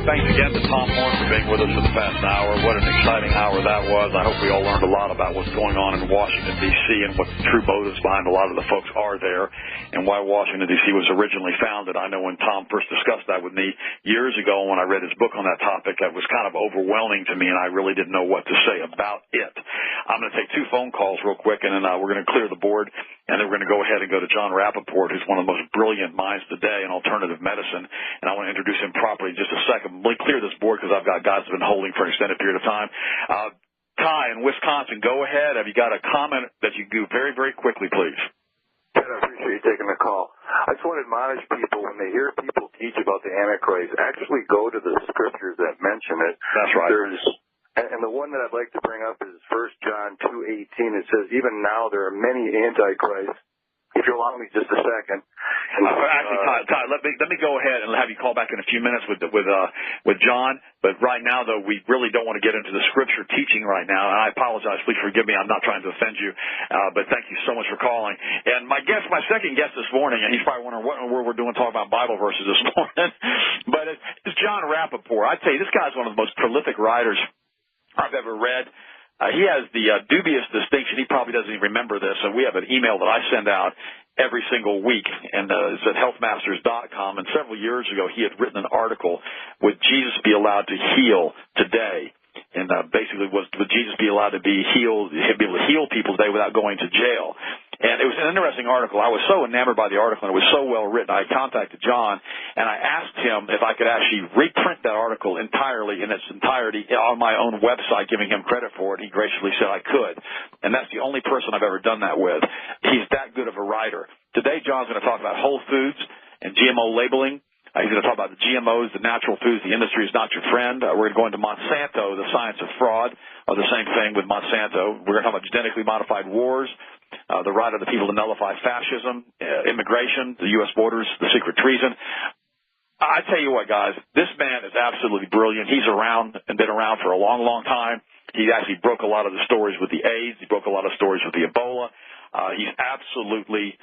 thanks again to Tom Horn for being with us for the past hour. What an exciting hour that was. I hope we all learned a lot about what's going on in Washington, D.C. and what the true motives behind a lot of the folks are there and why Washington, D.C. was originally founded. I know when Tom first discussed that with me years ago when I read his book on that topic, that was kind of overwhelming to me, and I really didn't know what to say about it. I'm going to take 2 phone calls real quick, and then we're going to clear the board, and then we're going to go ahead and go to John Rappoport, who's one of the most brilliant minds today in alternative medicine, and I want to introduce him properly in just a second. Let me clear this board because I've got guys that have been holding for an extended period of time. Ty in Wisconsin, go ahead. Have you got a comment that you do very, very quickly, please? Ted, I appreciate you taking the call. I just want to admonish people when they hear people teach about the Antichrist, actually go to the scriptures that mention it. That's right. And the one that I'd like to bring up is 1 John 2:18. It says, even now there are many antichrists. If you'll allow me just a second. Actually, Ty, let me go ahead and have you call back in a few minutes with John. But right now, though, we really don't want to get into the scripture teaching right now. And I apologize. Please forgive me. I'm not trying to offend you. But thank you so much for calling. And my second guest this morning, and he's probably wondering what in the world we're doing talking about Bible verses this morning. But it's John Rappoport. I tell you, this guy's one of the most prolific writers I've ever read. He has the dubious distinction. He probably doesn't even remember this. And we have an email that I send out every single week, and it's at Healthmasters.com. And several years ago, he had written an article, Would Jesus be allowed to heal today? And basically, would Jesus be allowed to be able to heal people today without going to jail? And it was an interesting article. I was so enamored by the article, and it was so well written. I contacted John, and I asked him if I could actually reprint that article entirely in its entirety on my own website, giving him credit for it. He graciously said I could. And that's the only person I've ever done that with. He's that good of a writer. Today, John's going to talk about whole foods and GMO labeling. He's going to talk about the GMOs, the natural foods, the industry is not your friend. We're going to go into Monsanto, the science of fraud, or the same thing with Monsanto. We're going to talk about genetically modified wars, the right of the people to nullify fascism, immigration, the U.S. borders, the secret treason. I tell you what, guys, this man is absolutely brilliant. He's around and been around for a long, long time. He actually broke a lot of the stories with the AIDS. He broke a lot of stories with the Ebola. He's absolutely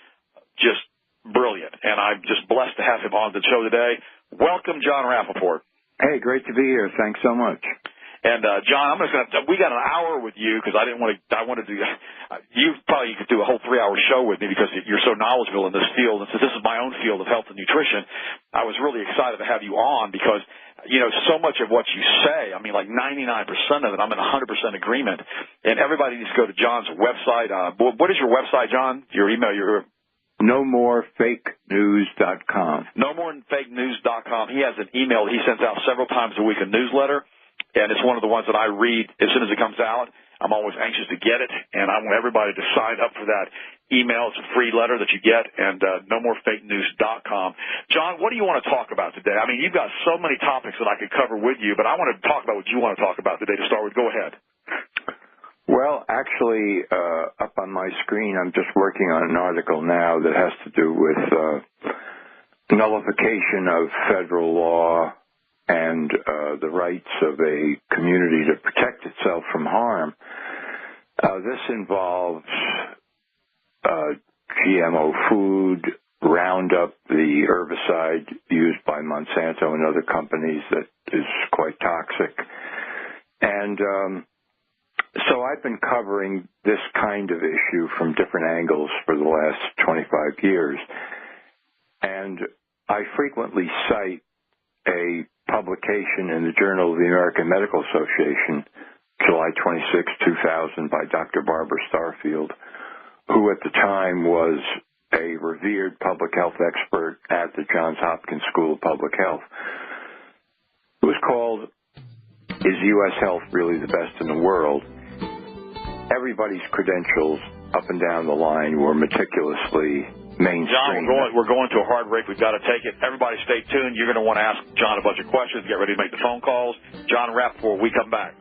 just brilliant, and I'm just blessed to have him on the show today. Welcome, John Rappoport. Hey, great to be here. Thanks so much. And John, we got an hour with you because I wanted to. You probably could do a whole 3-hour show with me because you're so knowledgeable in this field. And since this is my own field of health and nutrition, I was really excited to have you on because so much of what you say, I mean, like 99% of it, I'm in 100% agreement. And everybody needs to go to John's website. What is your website, John? Your email, NoMoreFakeNews.com. NoMoreFakeNews.com. He has an email that he sends out several times a week, a newsletter, and it's one of the ones that I read as soon as it comes out. I'm always anxious to get it, and I want everybody to sign up for that email. It's a free letter that you get, and NoMoreFakeNews.com. John, what do you want to talk about today? I mean, you've got so many topics that I could cover with you, but I want to talk about what you want to talk about today to start with. Go ahead. Well, actually, up on my screen, I'm just working on an article now that has to do with nullification of federal law and the rights of a community to protect itself from harm. This involves GMO food, Roundup, the herbicide used by Monsanto and other companies that is quite toxic. And so I've been covering this kind of issue from different angles for the last 25 years. And I frequently cite a publication in the Journal of the American Medical Association, July 26, 2000, by Dr. Barbara Starfield, who at the time was a revered public health expert at the Johns Hopkins School of Public Health. It was called, Is U.S. Health Really the Best in the World? Everybody's credentials up and down the line were meticulously mainstream. John, we're going to a hard break. We've got to take it. Everybody stay tuned. You're going to want to ask John a bunch of questions. Get ready to make the phone calls. John Rappoport, we come back.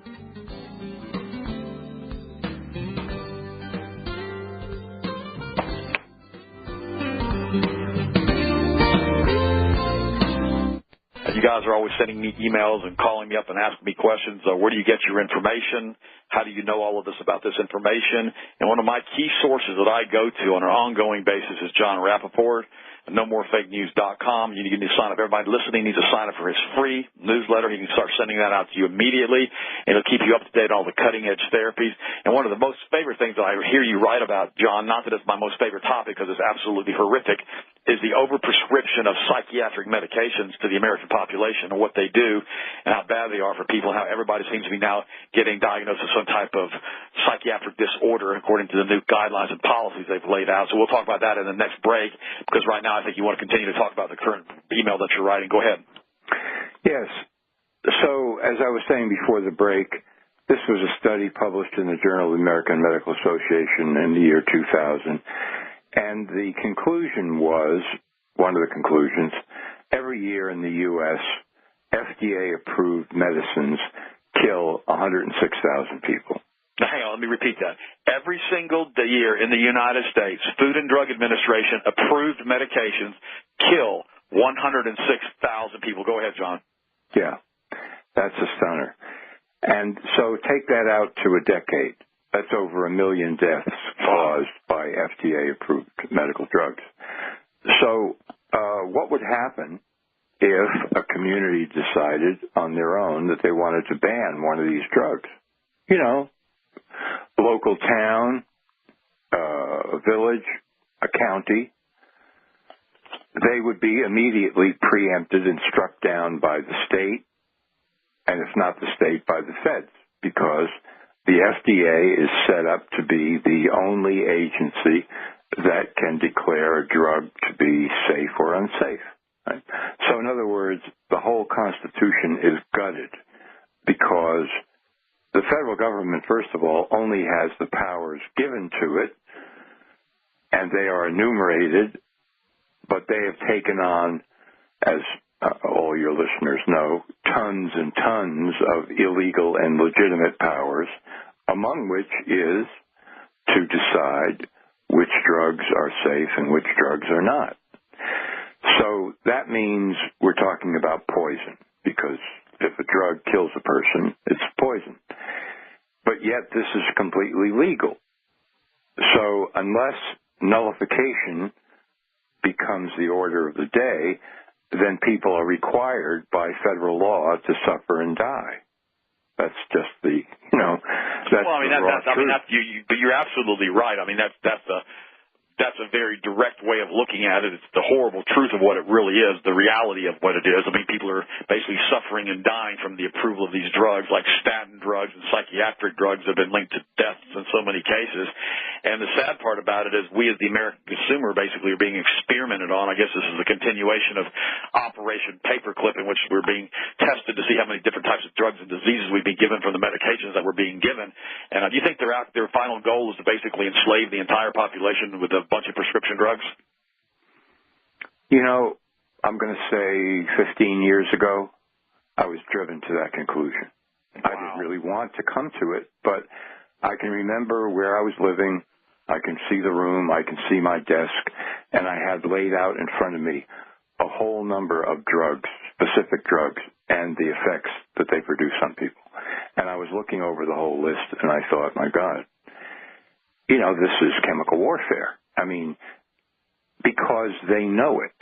You guys are always sending me emails and calling me up and asking me questions. Where do you get your information? How do you know all of this about this information? And one of my key sources that I go to on an ongoing basis is John Rappoport. nomorefakenews.com. You need to sign up. Everybody listening needs to sign up for his free newsletter. He can start sending that out to you immediately, and it'll keep you up to date on all the cutting-edge therapies. And one of the most favorite things that I hear you write about, John, not that it's my most favorite topic because it's absolutely horrific, is the overprescription of psychiatric medications to the American population and what they do and how bad they are for people, how everybody seems to be now getting diagnosed with some type of psychiatric disorder according to the new guidelines and policies they've laid out. So we'll talk about that in the next break because right now I think you want to continue to talk about the current email that you're writing. Go ahead. Yes. So as I was saying before the break, this was a study published in the Journal of the American Medical Association in the year 2000. And the conclusion was, one of the conclusions, every year in the U.S., FDA-approved medicines kill 106,000 people. Now, hang on, let me repeat that. Every single year in the United States, Food and Drug Administration approved medications kill 106,000 people. Go ahead, John. Yeah, that's a stunner. And so take that out to a decade. That's over 1 million deaths caused by FDA-approved medical drugs. So what would happen if a community decided on their own that they wanted to ban one of these drugs? You know, a local town, a village, a county, they would be immediately preempted and struck down by the state, and if not the state, by the feds, because the FDA is set up to be the only agency that can declare a drug to be safe or unsafe. Right? So in other words, the whole Constitution is gutted because the federal government, first of all, only has the powers given to it, and they are enumerated, but they have taken on, as all your listeners know, tons and tons of illegal and legitimate powers, among which is to decide which drugs are safe and which drugs are not. So that means we're talking about poison, because if a drug kills a person, it's poison. But yet this is completely legal. So unless nullification becomes the order of the day, then people are required by federal law to suffer and die. That's just the, that's well, I mean, the raw truth. But you're absolutely right. I mean, that's a very direct way of looking at it. It's the horrible truth of what it really is, the reality of what it is. I mean, people are basically suffering and dying from the approval of these drugs, like statin drugs and psychiatric drugs have been linked to deaths in so many cases. And the sad part about it is we as the American consumer basically are being experimented on. I guess this is a continuation of Operation Paperclip, in which we're being tested to see how many different types of drugs and diseases we've been given from the medications that we're being given. And do you think their final goal is to basically enslave the entire population with a bunch of prescription drugs? I'm going to say 15 years ago, I was driven to that conclusion. Wow. I didn't really want to come to it, but I can remember where I was living. I can see the room. I can see my desk. And I had laid out in front of me a whole number of drugs, specific drugs, and the effects that they produce on people. And I was looking over the whole list, and I thought, my God, this is chemical warfare. I mean, because they know it.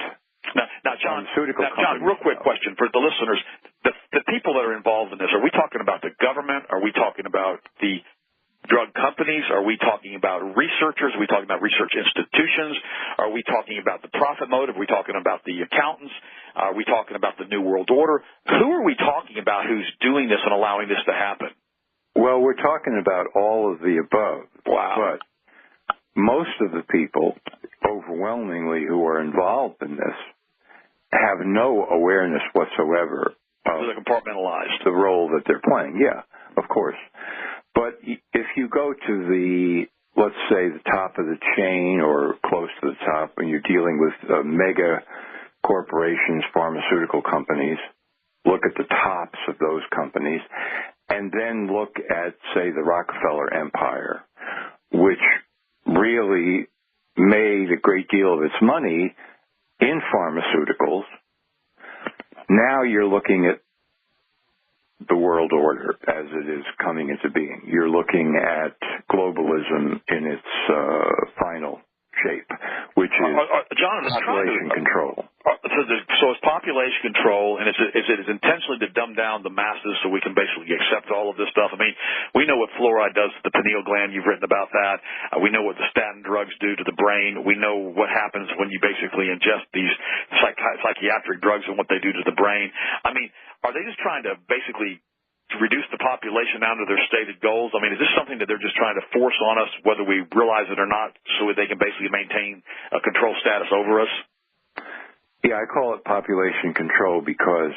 Now, John, real quick question for the listeners. The people that are involved in this, are we talking about the government? Are we talking about the drug companies? Are we talking about researchers? Are we talking about research institutions? Are we talking about the profit motive? Are we talking about the accountants? Are we talking about the New World Order? Who are we talking about who's doing this and allowing this to happen? Well, we're talking about all of the above. Wow. But most of the people, overwhelmingly, who are involved in this have no awareness whatsoever of the role that they're playing. Yeah, of course. But if you go to let's say, the top of the chain or close to the top, when you're dealing with mega corporations, pharmaceutical companies, look at the tops of those companies, and then look at, say, the Rockefeller Empire, which really made a great deal of its money in pharmaceuticals. Now you're looking at the world order as it is coming into being. You're looking at globalism in its final shape, which is John, population control. So it's population control, and is it intentionally to dumb down the masses so we can basically accept all of this stuff? I mean, we know what fluoride does to the pineal gland. You've written about that. We know what the statin drugs do to the brain. We know what happens when you basically ingest these psychiatric drugs and what they do to the brain. I mean, are they just trying to basically reduce the population down to their stated goals? I mean, is this something that they're just trying to force on us, whether we realize it or not, so that they can basically maintain a control status over us? Yeah, I call it population control because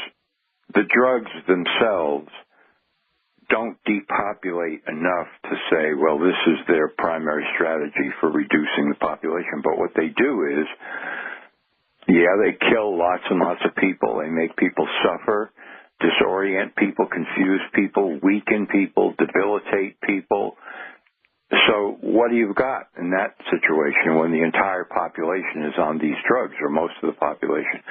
the drugs themselves don't depopulate enough to say, well, this is their primary strategy for reducing the population. But what they do is, yeah, they kill lots and lots of people. They make people suffer, disorient people, confuse people, weaken people, debilitate people. So what do you got in that situation when the entire population is on these drugs, or most of the population?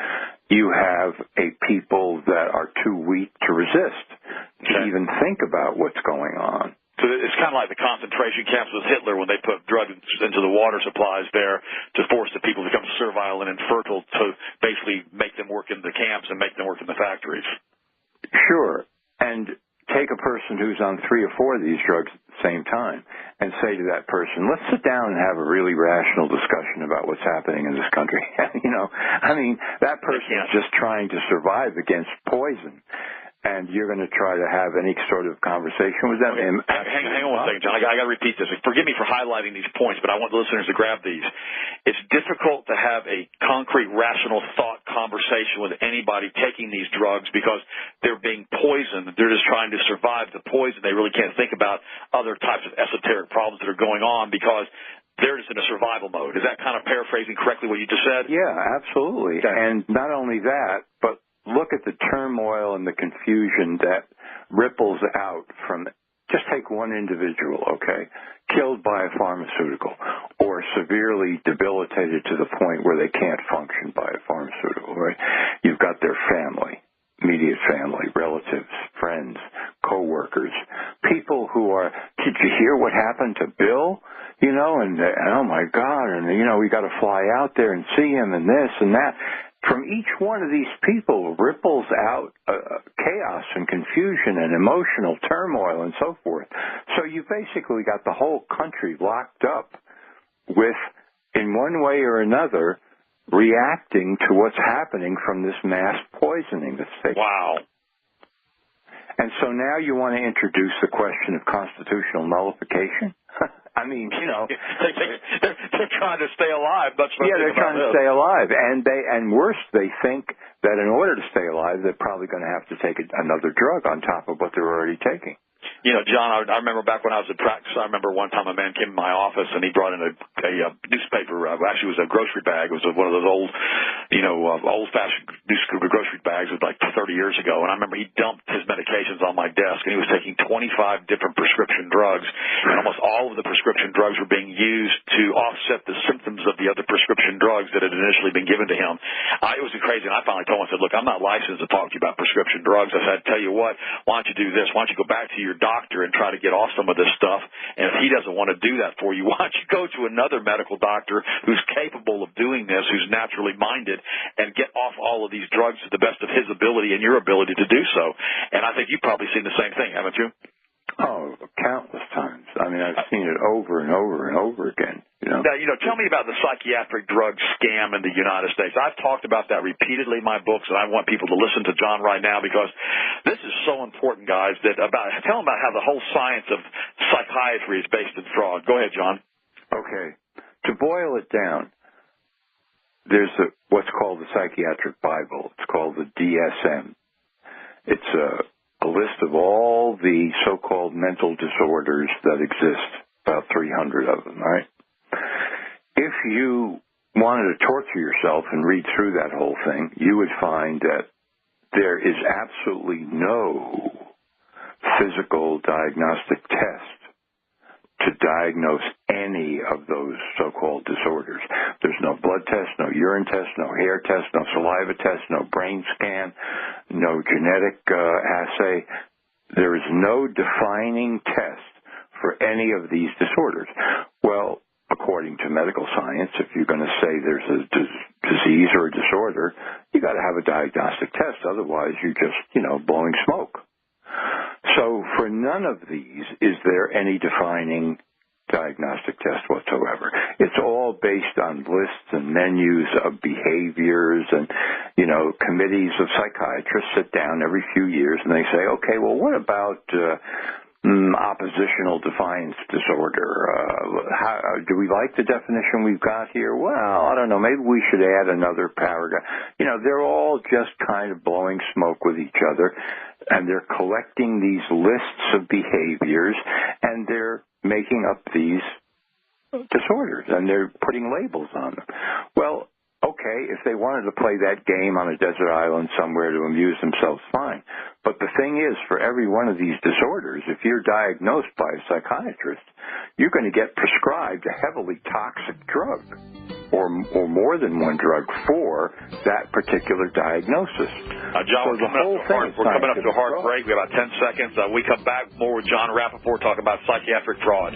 You have a people that are too weak to resist, to even think about what's going on. So it's kind of like the concentration camps with Hitler when they put drugs into the water supplies there to force the people to become servile and infertile to basically make them work in the camps and make them work in the factories. Sure. And take a person who's on 3 or 4 of these drugs at the same time and say to that person, let's sit down and have a really rational discussion about what's happening in this country. I mean, that person is just trying to survive against poison. And you're going to try to have any sort of conversation with them. Okay. Hang on one second, John. I got to repeat this. Forgive me for highlighting these points, but I want the listeners to grab these. It's difficult to have a concrete, rational thought conversation with anybody taking these drugs because they're being poisoned. They're just trying to survive the poison. They really can't think about other types of esoteric problems that are going on because they're just in a survival mode. Is that kind of paraphrasing correctly what you just said? Yeah, absolutely. Okay. And not only that, but look at the turmoil and the confusion that ripples out from, just take one individual, okay, killed by a pharmaceutical or severely debilitated to the point where they can't function by a pharmaceutical, right? You've got their family, immediate family, relatives, friends, co-workers, people who are, did you hear what happened to Bill? And oh my God, and we got to fly out there and see him and this and that. From each one of these people ripples out chaos and confusion and emotional turmoil and so forth. So you basically got the whole country locked up with, in one way or another, reacting to what's happening from this mass poisoning that's taking place. Wow. And so now you want to introduce the question of constitutional nullification? I mean, they're trying to stay alive. That's what they're trying to stay alive, and worse, they think that in order to stay alive, they're probably going to have to take another drug on top of what they're already taking. John, I remember back when I was in practice, I remember one time a man came in my office and he brought in a newspaper. Actually, it was a grocery bag. It was one of those old-fashioned grocery bags with like 30 years ago. And I remember he dumped his medications on my desk, and he was taking 25 different prescription drugs. And almost all of the prescription drugs were being used to offset the symptoms of the other prescription drugs that had initially been given to him. It was crazy. And I finally told him, I said, look, I'm not licensed to talk to you about prescription drugs. I said, tell you what, why don't you do this? Why don't you go back to your doctor and try to get off some of this stuff, and if he doesn't want to do that for you, why don't you go to another medical doctor who's capable of doing this, who's naturally minded, and get off all of these drugs to the best of his ability and your ability to do so. And I think you've probably seen the same thing, haven't you? Oh, countless times. I mean, I've seen it over and over and over again. Now, tell me about the psychiatric drug scam in the United States. I've talked about that repeatedly in my books, and I want people to listen to John right now because this is so important, guys. Tell them about how the whole science of psychiatry is based in fraud. Go ahead, John. Okay. To boil it down, there's what's called the Psychiatric Bible. It's called the DSM. It's a list of all the so-called mental disorders that exist, about 300 of them, right? If you wanted to torture yourself and read through that whole thing, you would find that there is absolutely no physical diagnostic test to diagnose any of those so-called disorders. There's no blood test, no urine test, no hair test, no saliva test, no brain scan, no genetic assay. There is no defining test for any of these disorders. Well, according according to medical science, if you're going to say there's a disease or a disorder, you got to have a diagnostic test. Otherwise, you're just, blowing smoke. So for none of these is there any defining diagnostic test whatsoever. It's all based on lists and menus of behaviors, and, committees of psychiatrists sit down every few years and they say, okay, well, what about oppositional defiance disorder? Do we like the definition we've got here? Well, I don't know. Maybe we should add another paragraph. They're all just kind of blowing smoke with each other, and they're collecting these lists of behaviors, and they're making up these disorders, and they're putting labels on them. Well, okay, if they wanted to play that game on a desert island somewhere to amuse themselves, fine. But the thing is, for every one of these disorders, if you're diagnosed by a psychiatrist, you're going to get prescribed a heavily toxic drug, or more than one drug for that particular diagnosis. John, we're coming up to a hard break. We have about 10 seconds. We come back more with John Rappoport talking about psychiatric fraud.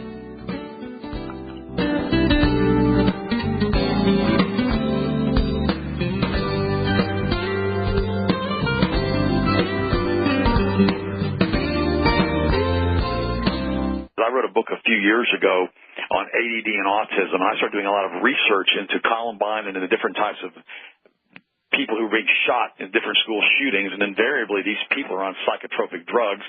I wrote a book a few years ago on ADD and autism, and I started doing a lot of research into Columbine and into the different types of people who were being shot in different school shootings, and invariably these people are on psychotropic drugs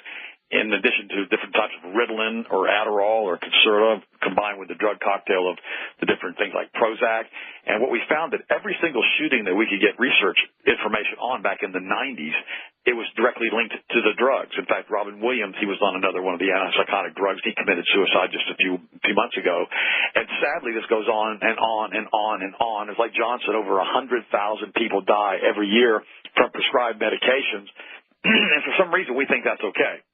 in addition to different types of Ritalin or Adderall or Concerta, combined with the drug cocktail of the different things like Prozac. And what we found that every single shooting that we could get research information on back in the 90s, it was directly linked to the drugs. In fact, Robin Williams, he was on another one of the antipsychotic drugs. He committed suicide just a few months ago. And sadly, this goes on and on and on and on. It's like John said, over 100,000 people die every year from prescribed medications. And for some reason, we think that's okay.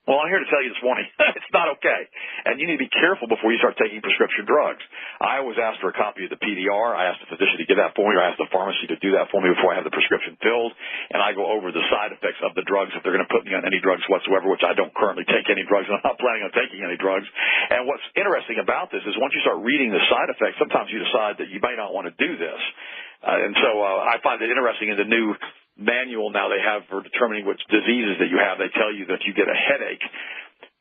Well, I'm here to tell you this morning, it's not okay. And you need to be careful before you start taking prescription drugs. I always ask for a copy of the PDR. I ask the physician to give that for me, or I ask the pharmacy to do that for me before I have the prescription filled. And I go over the side effects of the drugs if they're going to put me on any drugs whatsoever, which I don't currently take any drugs, and I'm not planning on taking any drugs. And what's interesting about this is once you start reading the side effects, sometimes you decide that you may not want to do this. And so I find it interesting in the new manual now they have for determining which diseases that you have. They tell you that if you get a headache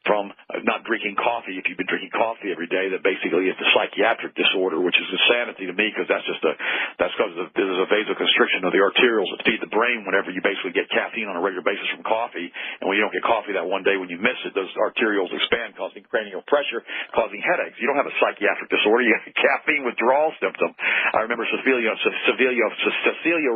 from not drinking coffee, if you've been drinking coffee every day, that basically it's a psychiatric disorder, which is insanity to me, because that's because there's a vasoconstriction of the arterioles that feed the brain whenever you basically get caffeine on a regular basis from coffee. And when you don't get coffee that one day when you miss it, those arterioles expand, causing cranial pressure, causing headaches. You don't have a psychiatric disorder. You have a caffeine withdrawal symptom. I remember Cecilia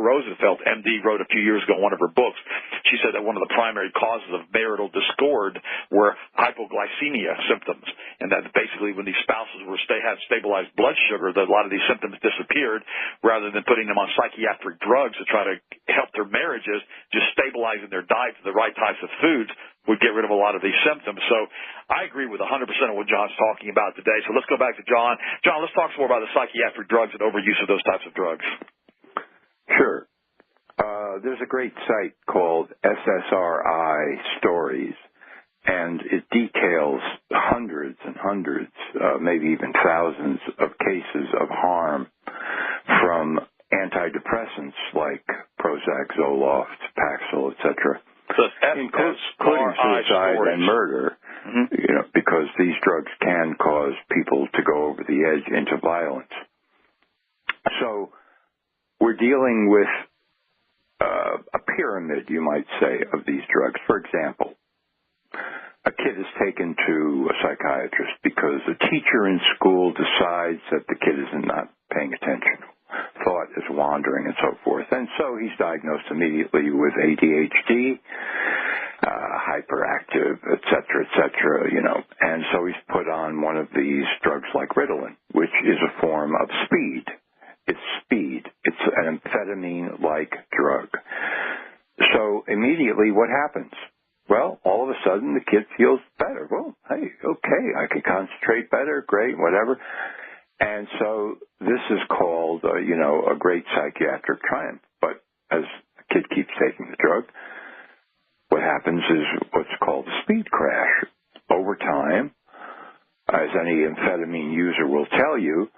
Rosenfeld, MD, wrote a few years ago in one of her books. She said that one of the primary causes of marital discord were hypoglycemia symptoms, and that basically when these spouses had stabilized blood sugar, that a lot of these symptoms disappeared, rather than putting them on psychiatric drugs to try to help their marriages. Just stabilizing their diet to the right types of foods would get rid of a lot of these symptoms. So I agree with 100% of what John's talking about today. So let's go back to John. John, let's talk some more about the psychiatric drugs and overuse of those types of drugs. Sure. There's a great site called SSRI Stories, and it details hundreds and hundreds, maybe even thousands of cases of harm from antidepressants like Prozac, Zoloft, Paxil, etc., including suicide and murder, because these drugs can cause people to go over the edge into violence. So we're dealing with a pyramid, you might say, of these drugs. For example, a kid is taken to a psychiatrist because a teacher in school decides that the kid is not paying attention, thought is wandering, and so forth. And so he's diagnosed immediately with ADHD, hyperactive, et cetera, And so he's put on one of these drugs like Ritalin, which is a form of speed. It's speed. It's an amphetamine-like drug. So immediately what happens? Well, all of a sudden the kid feels better. Well, hey, okay, I can concentrate better, great, whatever. And so this is called, a great psychiatric triumph. But as the kid keeps taking the drug, what happens is what's called a speed crash. Over time, as any amphetamine user will tell you,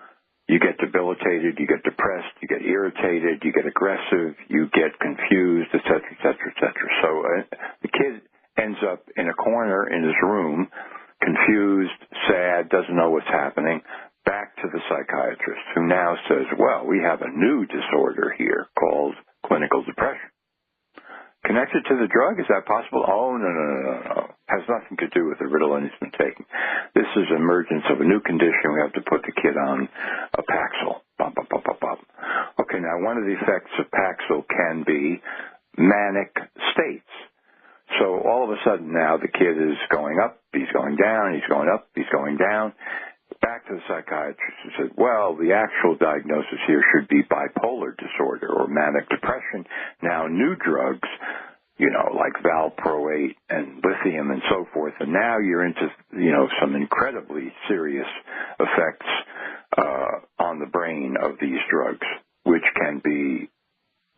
you get debilitated, you get depressed, you get irritated, you get aggressive, you get confused, et cetera, et cetera, et cetera. So the kid ends up in a corner in his room, confused, sad, doesn't know what's happening, back to the psychiatrist, who now says, well, we have a new disorder here called clinical depression. Connected to the drug? Is that possible? Oh, no. Has nothing to do with the Ritalin he's been taking. This is emergence of a new condition. We have to put the kid on a Paxil. Bum, bum, bum, bum, bum. Okay, now one of the effects of Paxil can be manic states. So all of a sudden now the kid is going up, he's going down, he's going up, he's going down. Back to the psychiatrist and said, well, the actual diagnosis here should be bipolar disorder or manic depression. Now, new drugs, like valproate and lithium and so forth, and now you're into, some incredibly serious effects on the brain of these drugs, which can be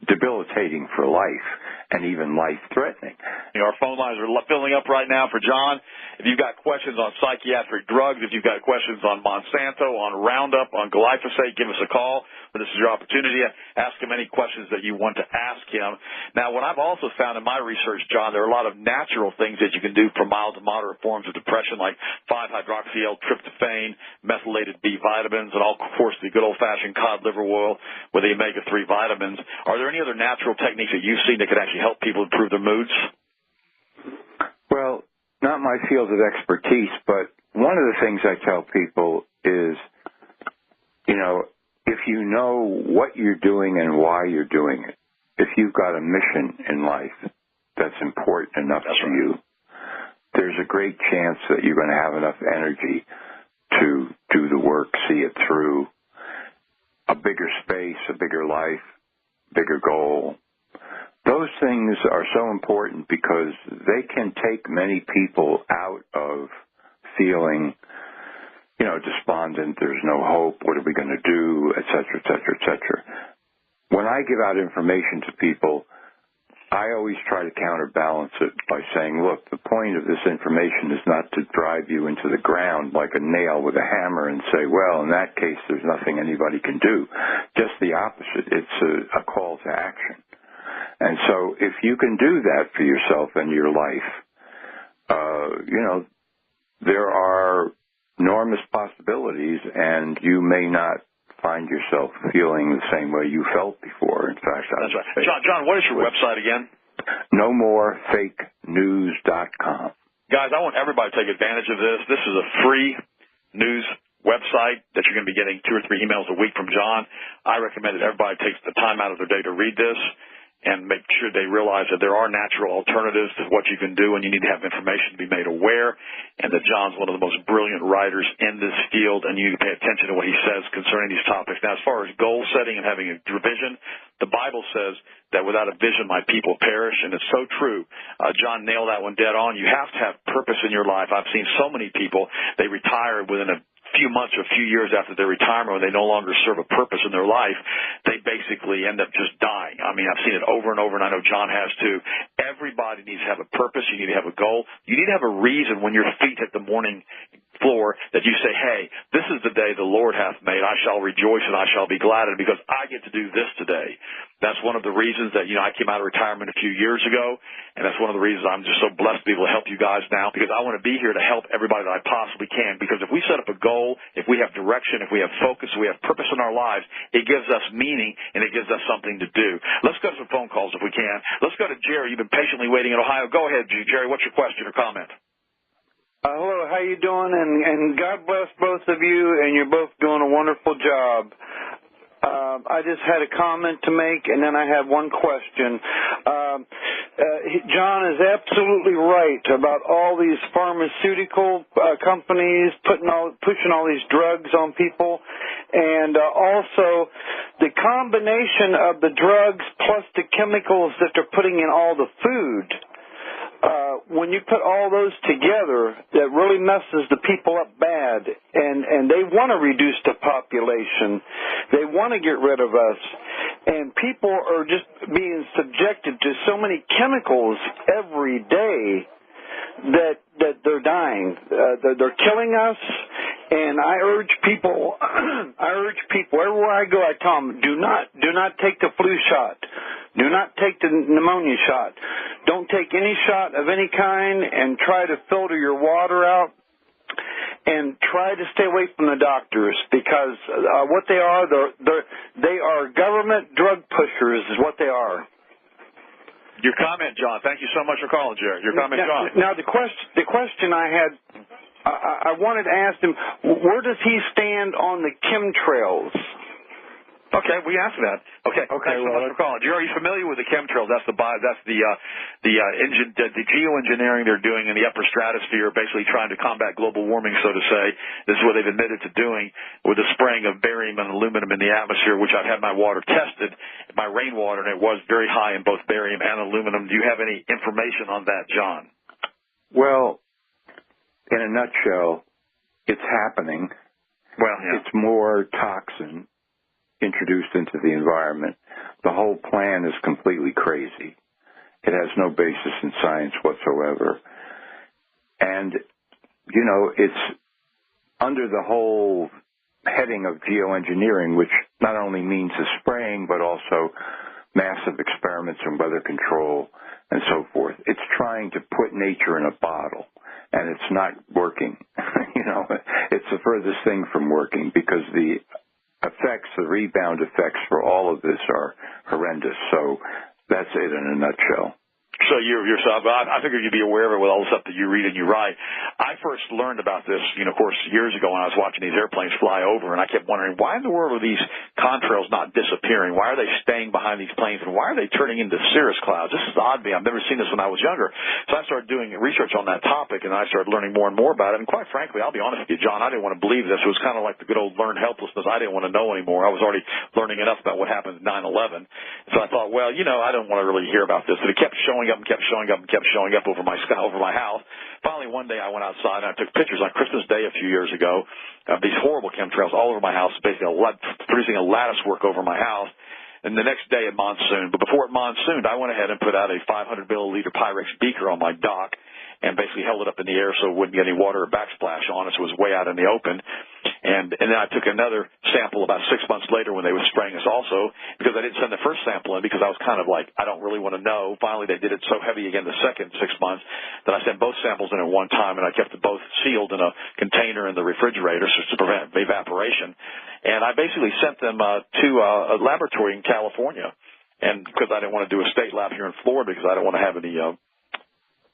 debilitating for life and even life-threatening. Our phone lines are filling up right now for John. If you've got questions on psychiatric drugs, if you've got questions on Monsanto, on Roundup, on glyphosate, give us a call. This is your opportunity. Ask him any questions that you want to ask him. Now, what I've also found in my research, John, there are a lot of natural things that you can do for mild to moderate forms of depression, like 5-hydroxyl-tryptophan, methylated B vitamins, and, of course, the good old-fashioned cod liver oil with the omega-3 vitamins. Are there any other natural techniques that you've seen that could actually help people improve their moods? Well, not my field of expertise, but one of the things I tell people is, if you know what you're doing and why you're doing it, if you've got a mission in life that's important enough to you, there's a great chance that you're going to have enough energy to do the work, see it through, a bigger space, a bigger life, bigger goal. Those things are so important because they can take many people out of feeling, despondent, there's no hope, what are we going to do, et cetera, et cetera, et cetera. When I give out information to people, I always try to counterbalance it by saying, look, the point of this information is not to drive you into the ground like a nail with a hammer and say, well, in that case, there's nothing anybody can do. Just the opposite. It's a call to action. And so if you can do that for yourself and your life, there are enormous possibilities, and you may not find yourself feeling the same way you felt before. In fact, that's right. John, what is your website again? NoMoreFakeNews.com. Guys, I want everybody to take advantage of this. This is a free news website that you're going to be getting 2 or 3 emails a week from John. I recommend that everybody takes the time out of their day to read this and make sure they realize that there are natural alternatives to what you can do, and you need to have information to be made aware, and that John's one of the most brilliant writers in this field, and you need to pay attention to what he says concerning these topics. Now, as far as goal setting and having a vision, the Bible says that without a vision, my people perish, and it's so true. John nailed that one dead on. You have to have purpose in your life. I've seen so many people, they retire within a few months or a few years after their retirement, when they no longer serve a purpose in their life, they basically end up just dying. I mean, I've seen it over and over, and I know John has too. Everybody needs to have a purpose. You need to have a goal. You need to have a reason when your feet hit the morning floor that you say, hey, this is the day the Lord hath made. I shall rejoice and I shall be glad in it because I get to do this today. That's one of the reasons that, I came out of retirement a few years ago, and that's one of the reasons I'm just so blessed to be able to help you guys now, because I want to be here to help everybody that I possibly can, because if we set up a goal, if we have direction, if we have focus, if we have purpose in our lives, it gives us meaning and it gives us something to do. Let's go to some phone calls if we can. Let's go to Jerry. You've been patiently waiting in Ohio. Go ahead, Jerry. What's your question or comment? Hello, how you doing? And God bless both of you, and you're both doing a wonderful job. I just had a comment to make, and then I have one question. John is absolutely right about all these pharmaceutical companies pushing all these drugs on people, and also the combination of the drugs plus the chemicals that they're putting in all the food. When you put all those together, that really messes the people up bad, and they want to reduce the population. They want to get rid of us, and people are just being subjected to so many chemicals every day that they're dying. They're killing us, And I urge people, everywhere I go, I tell them, do not take the flu shot. Do not take the pneumonia shot. Don't take any shot of any kind, and try to filter your water out. And try to stay away from the doctors, because what they are, they are government drug pushers is what they are. Your comment, John. Thank you so much for calling, Jerry. Your comment, John. Now, the question I had, I wanted to ask him, where does he stand on the chemtrails? Okay, we answered that. Okay, thanks so much for calling. Jerry, are you familiar with the chemtrails? That's the geoengineering they're doing in the upper stratosphere, basically trying to combat global warming, so to say. This is what they've admitted to doing with the spraying of barium and aluminum in the atmosphere, which I've had my water tested, my rainwater, and it was very high in both barium and aluminum. Do you have any information on that, John? Well, in a nutshell, it's happening. Well, yeah. It's more toxin introduced into the environment. The whole plan is completely crazy. It has no basis in science whatsoever. And, you know, it's under the whole heading of geoengineering, which not only means the spraying, but also massive experiments in weather control and so forth. It's trying to put nature in a bottle, and it's not working. You know, it's the furthest thing from working, because the effects, the rebound effects for all of this are horrendous. So that's it in a nutshell. So I figured you'd be aware of it with all the stuff that you read and you write. I first learned about this, of course, years ago when I was watching these airplanes fly over, and I kept wondering, why in the world are these contrails not disappearing? Why are they staying behind these planes, and why are they turning into cirrus clouds? This is odd to me. I've never seen this when I was younger. So I started doing research on that topic, and I started learning more and more about it. And quite frankly, I'll be honest with you, John, I didn't want to believe this. It was kind of like the good old learned helplessness. I didn't want to know anymore. I was already learning enough about what happened in 9/11. So I thought, well, I don't want to really hear about this. And it kept showing up and kept showing up and kept showing up over my sky, over my house. Finally, one day I went outside and I took pictures on Christmas Day a few years ago of these horrible chemtrails all over my house, basically producing a lattice work over my house. And the next day it monsooned. But before it monsooned, I went ahead and put out a 500 milliliter Pyrex beaker on my dock and basically held it up in the air so it wouldn't get any water or backsplash on it, so it was way out in the open. And then I took another sample about 6 months later when they were spraying us also, because I didn't send the first sample in because I was kind of like, I don't really want to know. Finally, they did it so heavy again the second 6 months that I sent both samples in at one time, and I kept them both sealed in a container in the refrigerator to prevent evaporation. And I basically sent them to a laboratory in California, and because I didn't want to do a state lab here in Florida because I don't want to have any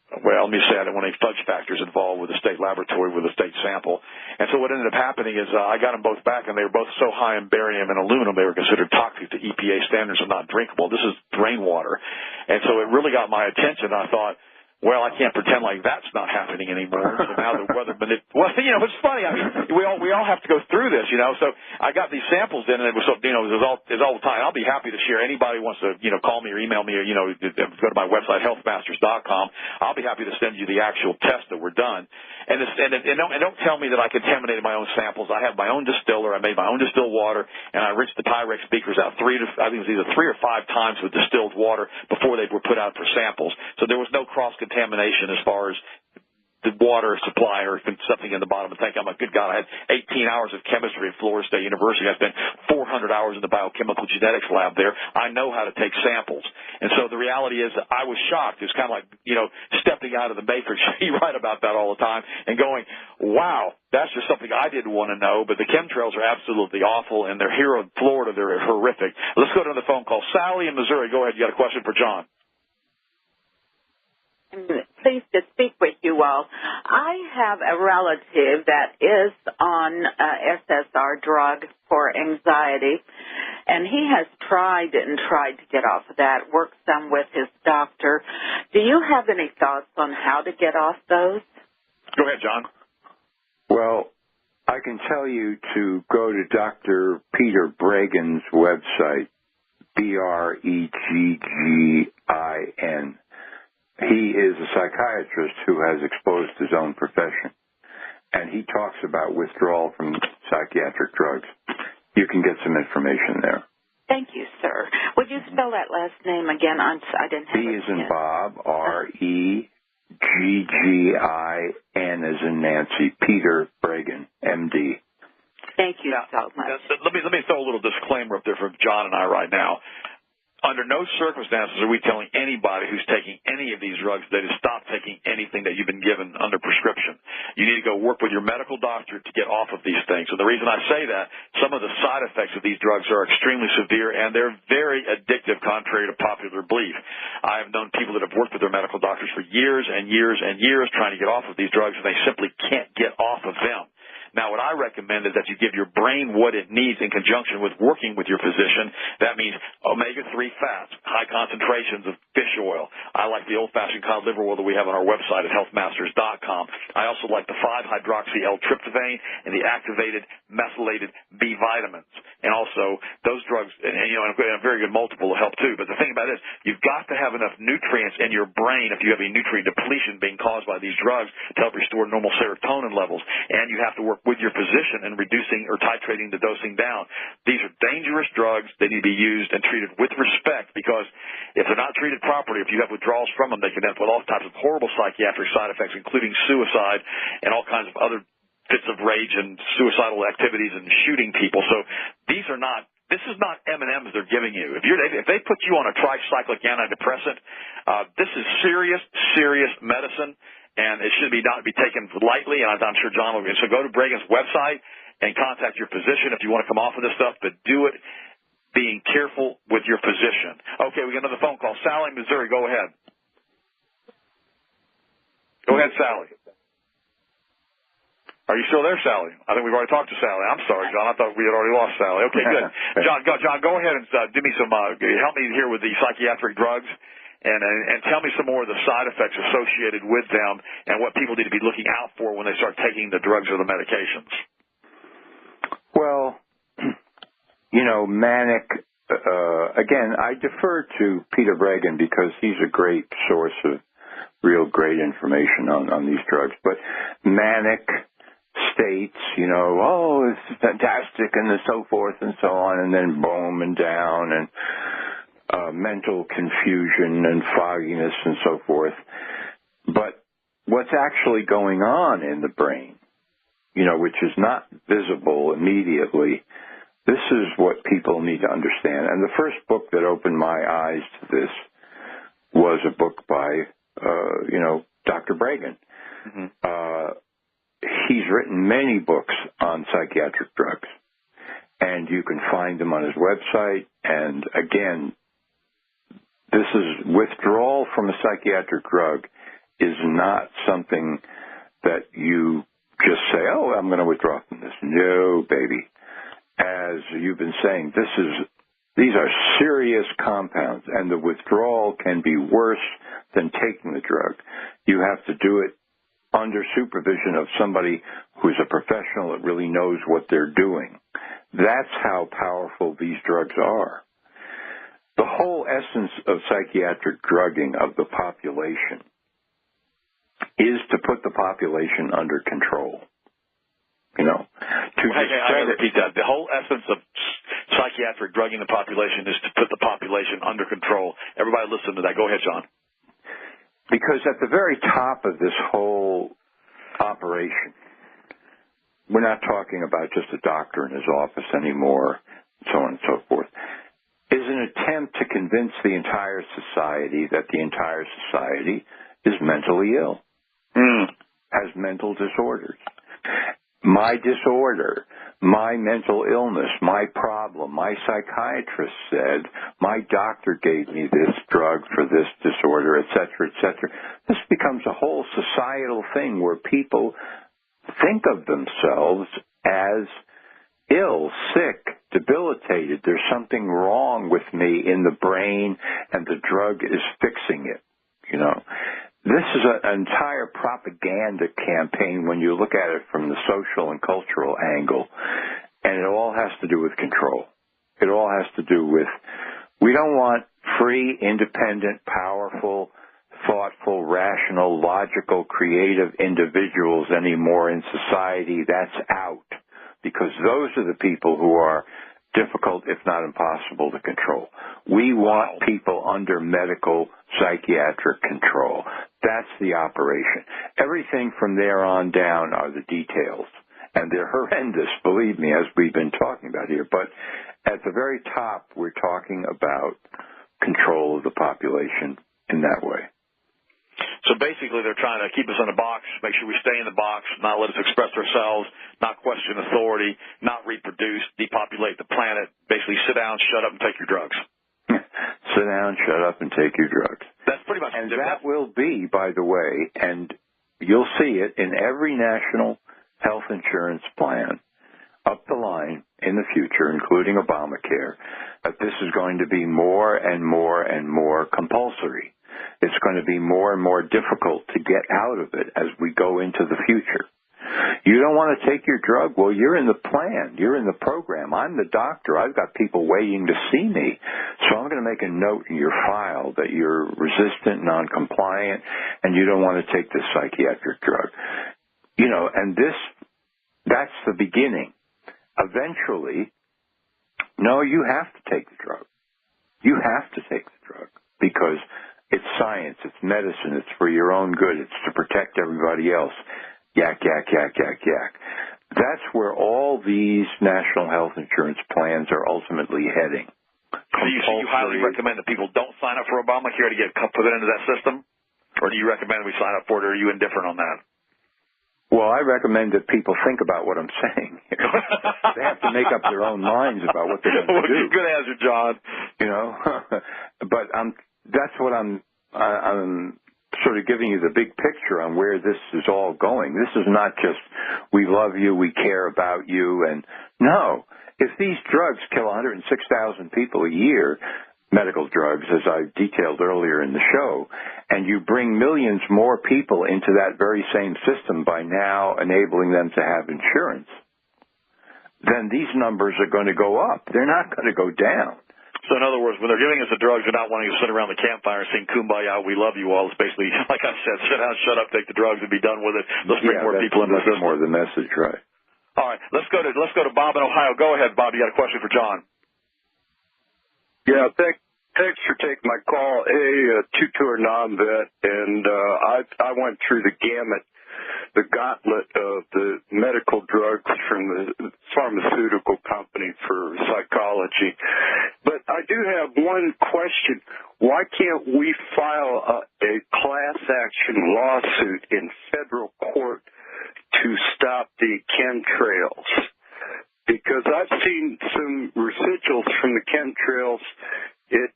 well, let me say I didn't want any fudge factors involved with the state laboratory with the state sample. And so what ended up happening is I got them both back, and they were both so high in barium and aluminum they were considered toxic to EPA standards and not drinkable. This is rainwater. And so it really got my attention. I thought, well, I can't pretend like that's not happening anymore. So now the weather, well, it's funny. I mean, we all have to go through this, So I got these samples in, and it was, it was all the time. I'll be happy to share. Anybody wants to, call me or email me or, go to my website, healthmasters.com. I'll be happy to send you the actual tests that were done. And don't tell me that I contaminated my own samples. I have my own distiller. I made my own distilled water, and I enriched the Pyrex beakers out I think it was either 3 or 5 times with distilled water before they were put out for samples. So there was no cross-contamination as far as the water supply or something in the bottom. And thank God, good God, I had 18 hours of chemistry at Florida State University. I spent 400 hours in the biochemical genetics lab there. I know how to take samples. And so the reality is that I was shocked. It's kind of like, stepping out of the matrix. You write about that all the time and going, wow, that's just something I didn't want to know. But the chemtrails are absolutely awful, and they're here in Florida. They're horrific. Let's go to the phone call. Sally in Missouri, go ahead. You got a question for John? I'm pleased to speak with you all. I have a relative that is on SSR drug for anxiety, and he has tried to get off of that, worked some with his doctor. Do you have any thoughts on how to get off those? Go ahead, John. Well, I can tell you to go to Dr. Peter Bregin's website, Breggin. He is a psychiatrist who has exposed his own profession, and he talks about withdrawal from psychiatric drugs. You can get some information there. Thank you, sir. Would you spell that last name again? I didn't have B it as in yet. Bob, Reggin as in Nancy, Peter Breggin, MD. Thank you so much. Let me throw a little disclaimer up there for John and I right now. Under no circumstances are we telling anybody who's taking any of these drugs that to stop taking anything that you've been given under prescription. You need to go work with your medical doctor to get off of these things. And the reason I say that, some of the side effects of these drugs are extremely severe, and they're very addictive, contrary to popular belief. I have known people that have worked with their medical doctors for years and years and years trying to get off of these drugs, and they simply can't get off of them. Now, what I recommend is that you give your brain what it needs in conjunction with working with your physician. That means omega-3 fats, high concentrations of fish oil. I like the old-fashioned cod liver oil that we have on our website at healthmasters.com. I also like the 5-hydroxy-L-tryptophan and the activated methylated B vitamins. And also, those drugs, and a very good multiple will help too. But the thing about it is, you've got to have enough nutrients in your brain if you have a nutrient depletion being caused by these drugs to help restore normal serotonin levels. And you have to work with your physician in reducing or titrating the dosing down. These are dangerous drugs. They need to be used and treated with respect, because if they're not treated properly, if you have withdrawals from them, they can end up with all types of horrible psychiatric side effects, including suicide and all kinds of other fits of rage and suicidal activities and shooting people. So this is not M&Ms they're giving you. If they put you on a tricyclic antidepressant, this is serious medicine. And it should not be taken lightly, and I'm sure John will. So go to Bregan's website and contact your physician if you want to come off of this stuff, but do it being careful with your physician. Okay, we got another phone call. Sally, Missouri, go ahead. Go ahead, Sally. Are you still there, Sally? I think we've already talked to Sally. I'm sorry, John. I thought we had already lost Sally. Okay, good. John, go ahead and do me some. Help me here with the psychiatric drugs. And tell me some more of the side effects associated with them and what people need to be looking out for when they start taking the drugs or the medications. Well, manic, again, I defer to Peter Bregan because he's a great source of real great information on these drugs. But manic states, it's fantastic and so forth and so on, and then boom and down and mental confusion and fogginess and so forth. But what's actually going on in the brain, which is not visible immediately, this is what people need to understand. And the first book that opened my eyes to this was a book by, Dr. Bregan. Mm-hmm. He's written many books on psychiatric drugs, and you can find them on his website. And again, this is withdrawal from a psychiatric drug is not something that you just say, oh, I'm going to withdraw from this. No, baby. As you've been saying, these are serious compounds, and the withdrawal can be worse than taking the drug. You have to do it under supervision of somebody who's a professional that really knows what they're doing. That's how powerful these drugs are. The whole essence of psychiatric drugging of the population is to put the population under control. I repeat that. The whole essence of psychiatric drugging the population is to put the population under control. Everybody listen to that. Go ahead, John. Because at the very top of this whole operation, we're not talking about just a doctor in his office anymore, so on and so forth, is an attempt to convince the entire society that the entire society is mentally ill, has mental disorders. My disorder, my mental illness, my problem, my psychiatrist said, my doctor gave me this drug for this disorder, et cetera, et cetera. This becomes a whole societal thing where people think of themselves as ill, sick, debilitated. There's something wrong with me in the brain, and the drug is fixing it, This is an entire propaganda campaign when you look at it from the social and cultural angle, and it all has to do with control. It all has to do with, we don't want free, independent, powerful, thoughtful, rational, logical, creative individuals anymore in society. That's out, because those are the people who are difficult, if not impossible, to control. We want people under medical psychiatric control. That's the operation. Everything from there on down are the details. and they're horrendous, believe me, as we've been talking about here. But at the very top, we're talking about control of the population in that way. So basically they're trying to keep us in a box, make sure we stay in the box, not let us express ourselves, not question authority, not reproduce, depopulate the planet, basically sit down, shut up, and take your drugs. Sit down, shut up, and take your drugs. That's pretty much And that will be, by the way, and you'll see it in every national health insurance plan up the line in the future, including Obamacare, that this is going to be more and more and more compulsory. It's going to be more and more difficult to get out of it as we go into the future. You don't want to take your drug? Well, you're in the plan. You're in the program. I'm the doctor. I've got people waiting to see me. So I'm going to make a note in your file that you're resistant, non-compliant, and you don't want to take this psychiatric drug. You know, and that's the beginning. Eventually, no, you have to take the drug. You have to take the drug because it's science, it's medicine, it's for your own good, it's to protect everybody else. Yak, yak, yak, yak, yak. That's where all these national health insurance plans are ultimately heading. So you highly recommend that people don't sign up for Obamacare to get put into that system? Or do you recommend we sign up for it, or are you indifferent on that? Well, I recommend that people think about what I'm saying. They have to make up their own minds about what they're going to do. Good answer, John. You know, but that's what I'm sort of giving you the big picture on where this is all going. This is not just we love you, we care about you, and no. If these drugs kill 106,000 people a year, medical drugs, as I detailed earlier in the show, and you bring millions more people into that very same system by now enabling them to have insurance, then these numbers are going to go up. They're not going to go down. So in other words, when they're giving us the drugs, they're not wanting to sit around the campfire and sing Kumbaya, we love you all. It's basically, like I said, sit down, shut up, take the drugs, and be done with it. Let's bring more people in the system. More the message, right? All right, let's go to Bob in Ohio. Go ahead, Bob. You got a question for John? Yeah, thanks for taking my call. Hey, two-tour non-vet, and I went through the gauntlet of the medical drugs from the pharmaceutical company for psychology. But I do have one question. Why can't we file a class action lawsuit in federal court to stop the chemtrails? Because I've seen some residuals from the chemtrails. It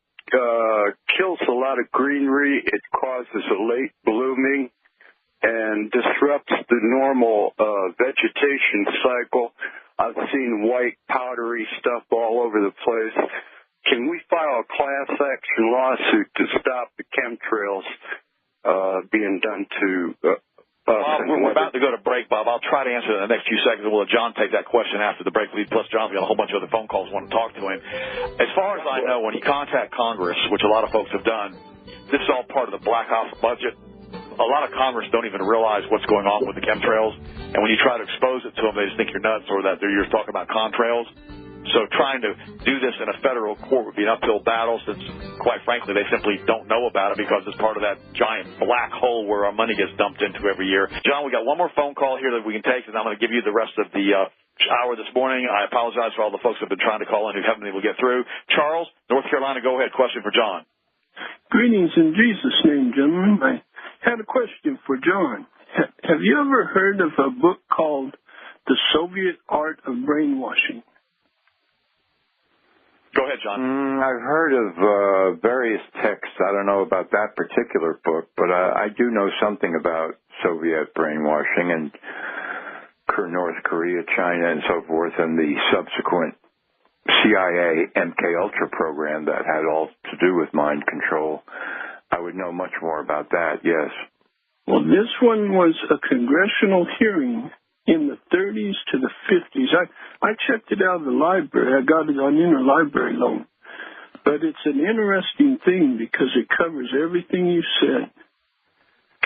kills a lot of greenery. It causes a late blooming and disrupts the normal vegetation cycle. I've seen white powdery stuff all over the place. Can we file a class action lawsuit to stop the chemtrails being done to us? Bob, we're about to go to break, Bob. I'll try to answer it in the next few seconds. We'll let John take that question after the break. Plus, John's got a whole bunch of other phone calls want to talk to him. As far as I know, when you contact Congress, which a lot of folks have done, this is all part of the Black Ops budget. A lot of Congress don't even realize what's going on with the chemtrails, and when you try to expose it to them, they just think you're nuts or that you're talking about contrails. So trying to do this in a federal court would be an uphill battle since, quite frankly, they simply don't know about it because it's part of that giant black hole where our money gets dumped into every year. John, we got one more phone call here that we can take, and I'm going to give you the rest of the hour this morning. I apologize for all the folks who have been trying to call in who haven't been able to get through. Charles, North Carolina, go ahead. Question for John. Greetings in Jesus' name, gentlemen. I had a question for John. Have you ever heard of a book called The Soviet Art of Brainwashing? Go ahead, John. I've heard of various texts. I don't know about that particular book, but I do know something about Soviet brainwashing and North Korea, China, and so forth, and the subsequent CIA MKUltra program that had all to do with mind control. I would know much more about that, yes. Well, this one was a congressional hearing in the 30s to the 50s. I checked it out of the library. I got it on interlibrary loan. But it's an interesting thing because it covers everything you said.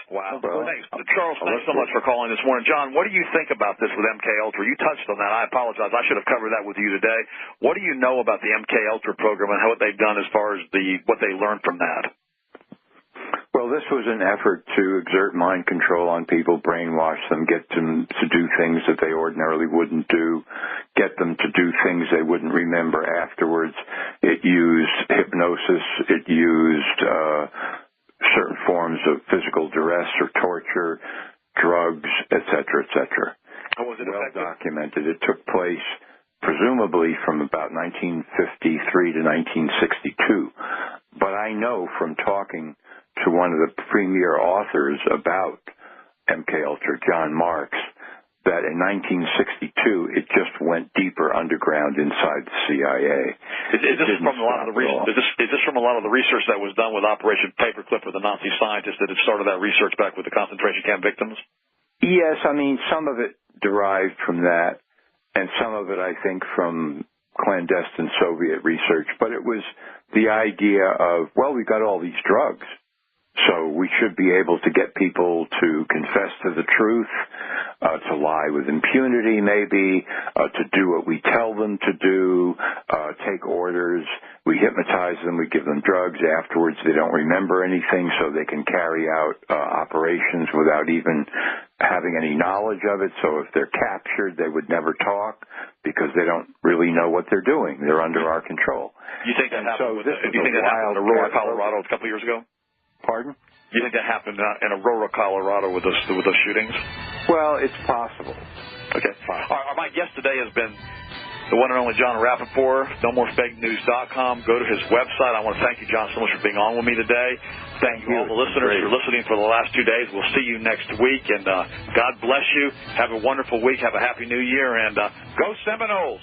Wow. Well, thanks. Charles, thanks so much for calling this morning. John, what do you think about this with MKUltra? You touched on that. I apologize. I should have covered that with you today. What do you know about the MKUltra program and what they've done as far as what they learned from that? Well, Well, this was an effort to exert mind control on people, brainwash them, get them to do things that they ordinarily wouldn't do, get them to do things they wouldn't remember afterwards. It used hypnosis. It used certain forms of physical duress or torture, drugs, etc., etc. How was it well effective? Documented. It took place presumably from about 1953 to 1962. But I know from talking to one of the premier authors about MKUltra, John Marks, that in 1962 it just went deeper underground inside the CIA. Is this from a lot of the is this from a lot of the research that was done with Operation Paperclip with the Nazi scientists that had started that research back with the concentration camp victims? Yes, I mean some of it derived from that, and some of it I think from clandestine Soviet research. But it was the idea of, well, we've got all these drugs, so we should be able to get people to confess to the truth, to lie with impunity maybe, to do what we tell them to do, take orders. We hypnotize them, we give them drugs. Afterwards they don't remember anything, so they can carry out operations without even having any knowledge of it. So if they're captured, they would never talk because they don't really know what they're doing. They're under our control. You think that happened in Aurora, Colorado a couple of years ago? Pardon? You think that happened in Aurora, Colorado with those shootings? Well, it's possible. Okay. My guest today has been the one and only John Rappoport, NoMoreFakeNews.com. Go to his website. I want to thank you, John, so much for being on with me today. Thank you, all the listeners, for listening for the last 2 days. We'll see you next week, and God bless you. Have a wonderful week. Have a happy new year, and go Seminoles!